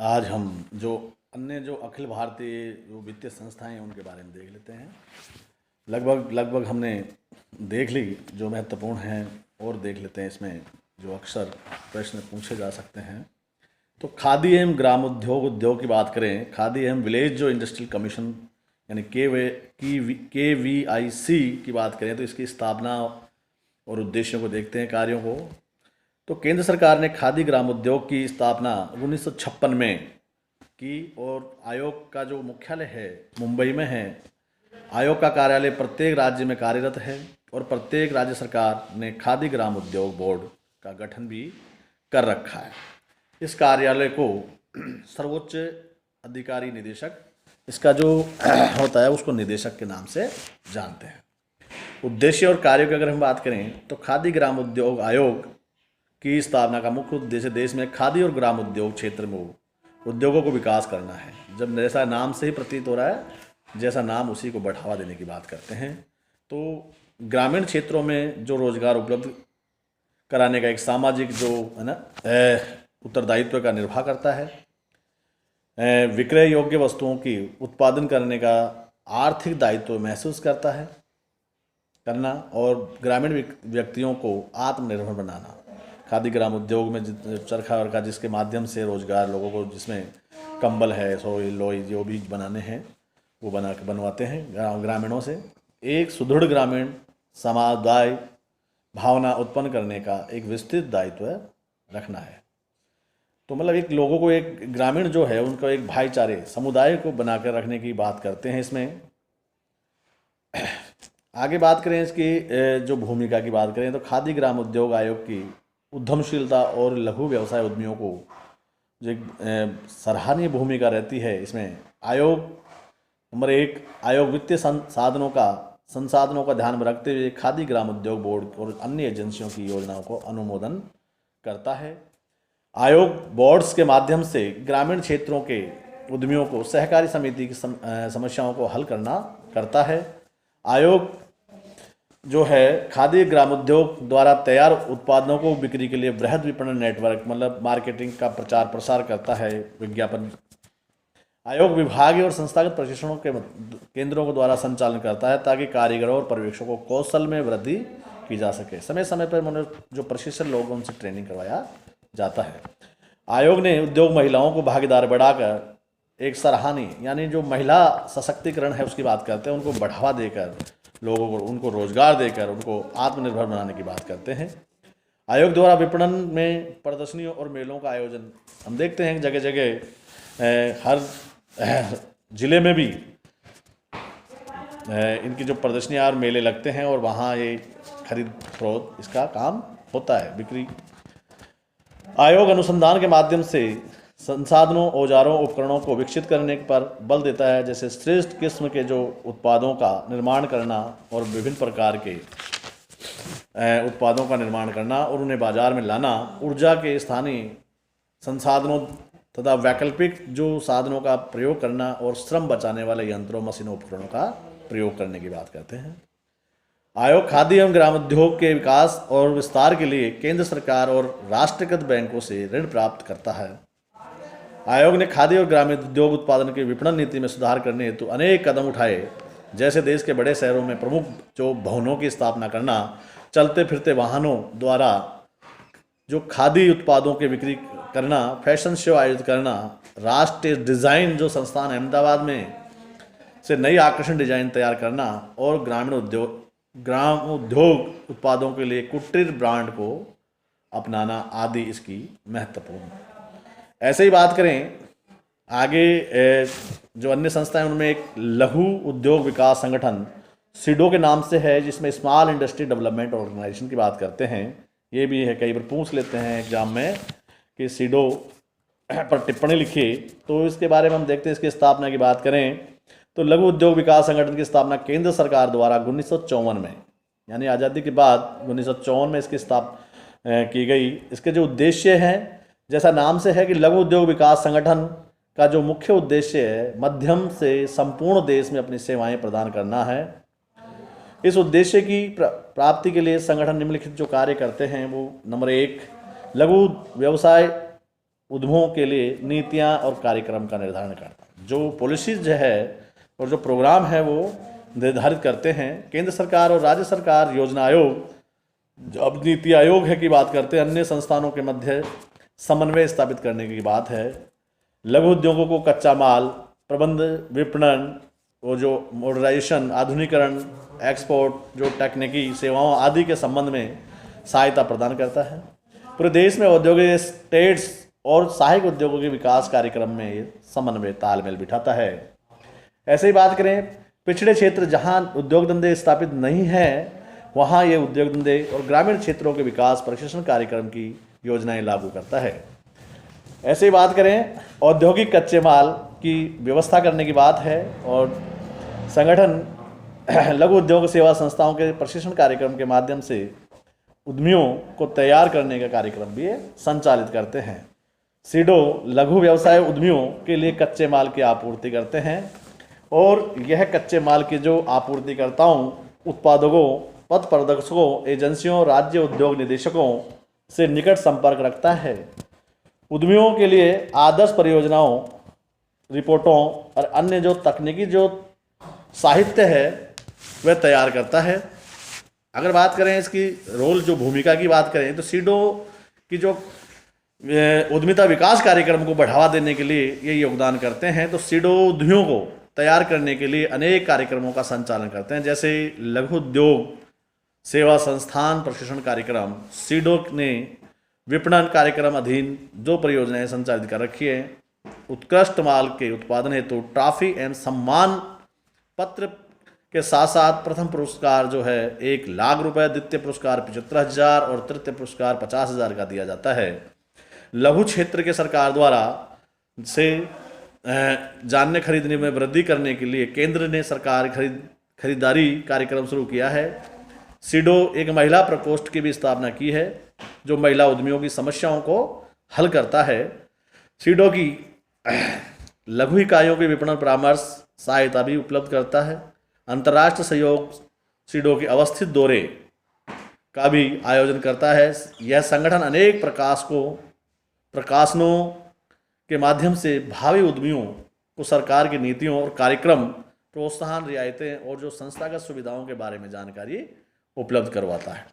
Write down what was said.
आज हम जो अन्य जो अखिल भारतीय जो वित्तीय संस्थाएं हैं उनके बारे में देख लेते हैं। लगभग लगभग हमने देख ली जो महत्वपूर्ण हैं, और देख लेते हैं इसमें जो अक्सर प्रश्न पूछे जा सकते हैं। तो खादी एवं ग्राम उद्योग की बात करें, खादी एवं विलेज जो इंडस्ट्रियल कमीशन यानी KVIC की बात करें, तो इसकी स्थापना और उद्देश्यों को देखते हैं, कार्यों को। तो केंद्र सरकार ने खादी ग्राम उद्योग की स्थापना 1956 में की, और आयोग का जो मुख्यालय है मुंबई में है। आयोग का कार्यालय प्रत्येक राज्य में कार्यरत है, और प्रत्येक राज्य सरकार ने खादी ग्राम उद्योग बोर्ड का गठन भी कर रखा है। इस कार्यालय को सर्वोच्च अधिकारी निदेशक, इसका जो होता है उसको निदेशक के नाम से जानते हैं। उद्देश्य और कार्यों की अगर हम बात करें, तो खादी ग्राम उद्योग आयोग की स्थापना का मुख्य उद्देश्य देश में खादी और ग्राम उद्योग क्षेत्र में उद्योगों को विकास करना है। जब जैसा नाम से ही प्रतीत हो रहा है, जैसा नाम उसी को बढ़ावा देने की बात करते हैं। तो ग्रामीण क्षेत्रों में जो रोजगार उपलब्ध कराने का एक सामाजिक जो है ना उत्तरदायित्व का निर्वाह करता है। विक्रय योग्य वस्तुओं की उत्पादन करने का आर्थिक दायित्व महसूस करना, और ग्रामीण व्यक्तियों को आत्मनिर्भर बनाना। खादी ग्राम उद्योग में चरखा वर्खा जिसके माध्यम से रोजगार लोगों को, जिसमें कंबल है, सोई लोई जो भी बनाने हैं वो बनवाते हैं ग्रामीणों से। एक सुदृढ़ ग्रामीण समुदाय भावना उत्पन्न करने का एक विस्तृत दायित्व रखना है। तो मतलब एक लोगों को, एक ग्रामीण जो है उनको एक भाईचारे समुदाय को बनाकर रखने की बात करते हैं इसमें। आगे बात करें इसकी जो भूमिका की बात करें, तो खादी ग्राम उद्योग आयोग की उद्यमशीलता और लघु व्यवसाय उद्यमियों को जो सराहनीय भूमिका रहती है इसमें। आयोग नंबर 1, आयोग वित्तीय संसाधनों का ध्यान में रखते हुए खादी ग्राम उद्योग बोर्ड और अन्य एजेंसियों की योजनाओं को अनुमोदन करता है। आयोग बोर्ड्स के माध्यम से ग्रामीण क्षेत्रों के उद्यमियों को सहकारी समिति की समस्याओं को हल करता है। आयोग जो है खादी ग्राम उद्योग द्वारा तैयार उत्पादों को बिक्री के लिए वृहद विपणन नेटवर्क, मतलब मार्केटिंग का प्रचार प्रसार करता है, विज्ञापन। आयोग विभागीय और संस्थागत प्रशिक्षणों के केंद्रों को द्वारा संचालन करता है, ताकि कारीगरों और पर्यवेक्षकों को कौशल में वृद्धि की जा सके। समय समय पर उन्हें जो प्रशिक्षण लोग उनसे ट्रेनिंग करवाया जाता है। आयोग ने उद्योग महिलाओं को भागीदार बढ़ाकर एक सराहनीय, यानी जो महिला सशक्तिकरण है उसकी बात करते हैं, उनको बढ़ावा देकर लोगों को, उनको रोजगार देकर उनको आत्मनिर्भर बनाने की बात करते हैं। आयोग द्वारा विपणन में प्रदर्शनियों और मेलों का आयोजन हम देखते हैं जगह जगह, हर जिले में भी इनकी जो प्रदर्शनियाँ और मेले लगते हैं, और वहाँ ये खरीद फरोख्त इसका काम होता है, बिक्री। आयोग अनुसंधान के माध्यम से संसाधनों, औजारों, उपकरणों को विकसित करने पर बल देता है, जैसे श्रेष्ठ किस्म के जो उत्पादों का निर्माण करना और विभिन्न प्रकार के उत्पादों का निर्माण करना और उन्हें बाजार में लाना। ऊर्जा के स्थानीय संसाधनों तथा वैकल्पिक जो साधनों का प्रयोग करना, और श्रम बचाने वाले यंत्रों, मशीनों, उपकरणों का प्रयोग करने की बात करते हैं। आयोग खादी एवं ग्राम उद्योग के विकास और विस्तार के लिए केंद्र सरकार और राष्ट्रीयकृत बैंकों से ऋण प्राप्त करता है। आयोग ने खादी और ग्रामीण उद्योग उत्पादन की विपणन नीति में सुधार करने हेतु अनेक कदम उठाए, जैसे देश के बड़े शहरों में प्रमुख जो भवनों की स्थापना करना, चलते फिरते वाहनों द्वारा जो खादी उत्पादों की बिक्री करना, फैशन शो आयोजित करना, राष्ट्रीय डिज़ाइन जो संस्थान अहमदाबाद में से नई आकर्षण डिजाइन तैयार करना, और ग्राम उद्योग उत्पादों के लिए कुटीर ब्रांड को अपनाना आदि इसकी महत्वपूर्ण। ऐसे ही बात करें आगे, जो अन्य संस्थाएं उनमें एक लघु उद्योग विकास संगठन सीडो के नाम से है, जिसमें स्मॉल इंडस्ट्री डेवलपमेंट ऑर्गेनाइजेशन की बात करते हैं। ये भी है, कई बार पूछ लेते हैं एग्जाम में कि सीडो पर टिप्पणी लिखिए। तो इसके बारे में हम देखते हैं, इसकी स्थापना की बात करें तो लघु उद्योग विकास संगठन की स्थापना केंद्र सरकार द्वारा 1954 में, यानी आज़ादी के बाद 1954 में इसकी स्थापना की गई। इसके जो उद्देश्य हैं, जैसा नाम से है कि लघु उद्योग विकास संगठन का जो मुख्य उद्देश्य है मध्यम से संपूर्ण देश में अपनी सेवाएं प्रदान करना है। इस उद्देश्य की प्राप्ति के लिए संगठन निम्नलिखित जो कार्य करते हैं वो, नंबर 1, लघु व्यवसाय उद्यमों के लिए नीतियां और कार्यक्रम का निर्धारण करना। जो पॉलिसीज जो है और जो प्रोग्राम है वो निर्धारित करते हैं केंद्र सरकार और राज्य सरकार, योजना आयोग। अब नीति आयोग है की बात करते हैं, अन्य संस्थानों के मध्य समन्वय स्थापित करने की बात है। लघु उद्योगों को कच्चा माल, प्रबंध, विपणन, वो जो मॉडर्नाइजेशन, आधुनिकीकरण, एक्सपोर्ट, जो तकनीकी सेवाओं आदि के संबंध में सहायता प्रदान करता है। पूरे देश में औद्योगिक स्टेट्स और सहायक उद्योगों के विकास कार्यक्रम में ये समन्वय तालमेल बिठाता है। ऐसे ही बात करें पिछड़े क्षेत्र जहां उद्योग धंधे स्थापित नहीं हैं, वहां ये उद्योग धंधे और ग्रामीण क्षेत्रों के विकास प्रशिक्षण कार्यक्रम की योजनाएं लागू करता है। ऐसे ही बात करें औद्योगिक कच्चे माल की व्यवस्था करने की बात है और संगठन लघु उद्योग सेवा संस्थाओं के प्रशिक्षण कार्यक्रम के माध्यम से उद्यमियों को तैयार करने का कार्यक्रम भी ये संचालित करते हैं। सीडो लघु व्यवसाय उद्यमियों के लिए कच्चे माल की आपूर्ति करते हैं और यह कच्चे माल के जो आपूर्तिकर्ताओं, उत्पादकों, पथ प्रदर्शकों, एजेंसियों, राज्य उद्योग निदेशकों से निकट संपर्क रखता है। उद्यमियों के लिए आदर्श परियोजनाओं, रिपोर्टों और अन्य जो तकनीकी जो साहित्य है वह तैयार करता है। अगर बात करें इसकी रोल, जो भूमिका की बात करें, तो सीडो की जो उद्यमिता विकास कार्यक्रम को बढ़ावा देने के लिए ये योगदान करते हैं। तो सीडो उद्यमियों को तैयार करने के लिए अनेक कार्यक्रमों का संचालन करते हैं, जैसे लघु उद्योग सेवा संस्थान प्रशिक्षण कार्यक्रम। सीडो ने विपणन कार्यक्रम अधीन जो परियोजनाएं संचालित कर रखी है, उत्कृष्ट माल के उत्पादन हेतु ट्रॉफी एवं सम्मान पत्र के साथ साथ प्रथम पुरस्कार जो है 1 लाख रुपए, द्वितीय पुरस्कार 75,000 और तृतीय पुरस्कार 50,000 का दिया जाता है। लघु क्षेत्र के सरकार द्वारा से जानने खरीदने में वृद्धि करने के लिए केंद्र ने सरकार खरीदारी कार्यक्रम शुरू किया है। सीडो एक महिला प्रकोष्ठ की भी स्थापना की है जो महिला उद्यमियों की समस्याओं को हल करता है। सीडो की लघु इकाइयों के विपणन परामर्श सहायता भी उपलब्ध करता है। अंतर्राष्ट्रीय सहयोग सीडो के अवस्थित दौरे का भी आयोजन करता है। यह संगठन अनेक प्रकाशनों के माध्यम से भावी उद्यमियों को सरकार की नीतियों और कार्यक्रम, प्रोत्साहन, रियायतें और जो संस्थागत सुविधाओं के बारे में जानकारी उपलब्ध करवाता है।